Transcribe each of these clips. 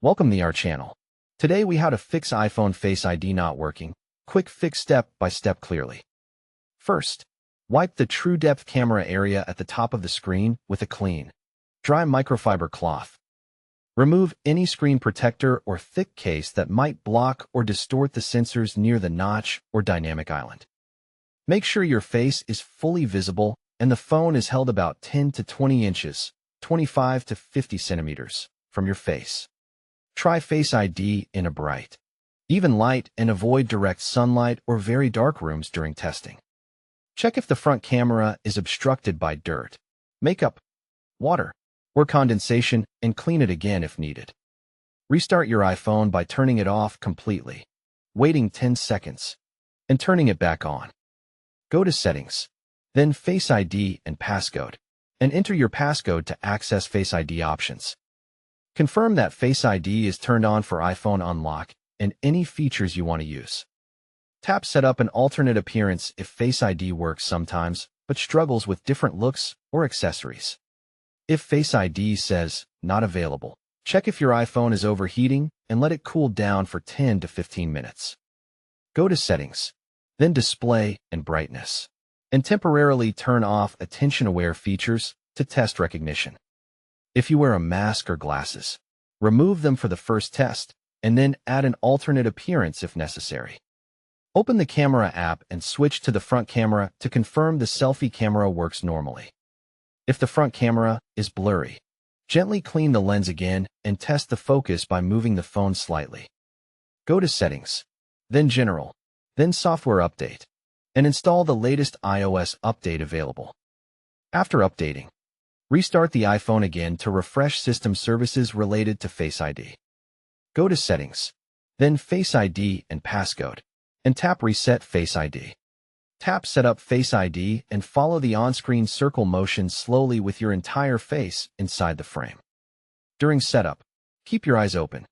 Welcome to our channel. Today we how to fix iPhone Face ID not working. Quick fix step by step clearly. First, wipe the true depth camera area at the top of the screen with a clean, dry microfiber cloth. Remove any screen protector or thick case that might block or distort the sensors near the notch or dynamic island. Make sure your face is fully visible and the phone is held about 10 to 20 inches, 25 to 50 centimeters, from your face. Try Face ID in a bright, even light and avoid direct sunlight or very dark rooms during testing. Check if the front camera is obstructed by dirt, makeup, water, or condensation and clean it again if needed. Restart your iPhone by turning it off completely, waiting 10 seconds, and turning it back on. Go to Settings, then Face ID and Passcode, and enter your passcode to access Face ID options. Confirm that Face ID is turned on for iPhone unlock and any features you want to use. Tap Set up an alternate appearance if Face ID works sometimes, but struggles with different looks or accessories. If Face ID says not available, check if your iPhone is overheating and let it cool down for 10 to 15 minutes. Go to Settings, then Display and Brightness, and temporarily turn off attention-aware features to test recognition. If you wear a mask or glasses, remove them for the first test, and then add an alternate appearance if necessary. Open the camera app and switch to the front camera to confirm the selfie camera works normally. If the front camera is blurry, gently clean the lens again and test the focus by moving the phone slightly. Go to Settings, then General, then Software Update, and install the latest iOS update available. After updating, restart the iPhone again to refresh system services related to Face ID. Go to Settings, then Face ID and Passcode, and tap Reset Face ID. Tap Set up Face ID and follow the on-screen circle motion slowly with your entire face inside the frame. During setup, keep your eyes open,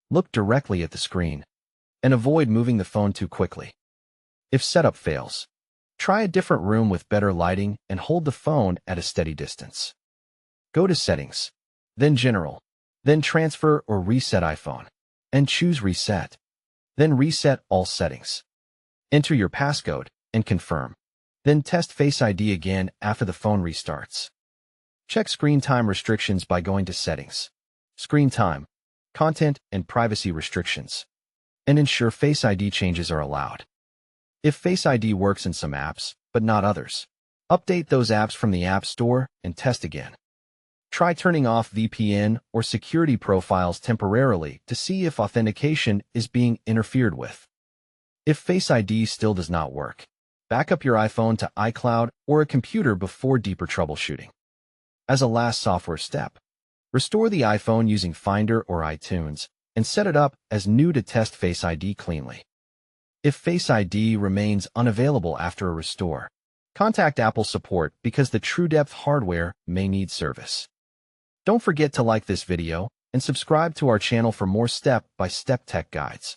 look directly at the screen, and avoid moving the phone too quickly. If setup fails, try a different room with better lighting and hold the phone at a steady distance. Go to Settings, then General, then Transfer or Reset iPhone, and choose Reset. Then reset all settings. Enter your passcode and confirm. Then test Face ID again after the phone restarts. Check screen time restrictions by going to Settings, Screen Time, Content and Privacy Restrictions, and ensure Face ID changes are allowed. If Face ID works in some apps, but not others, update those apps from the App Store and test again. Try turning off VPN or security profiles temporarily to see if authentication is being interfered with. If Face ID still does not work, back up your iPhone to iCloud or a computer before deeper troubleshooting. As a last software step, restore the iPhone using Finder or iTunes and set it up as new to test Face ID cleanly. If Face ID remains unavailable after a restore, contact Apple support because the TrueDepth hardware may need service. Don't forget to like this video and subscribe to our channel for more step-by-step tech guides.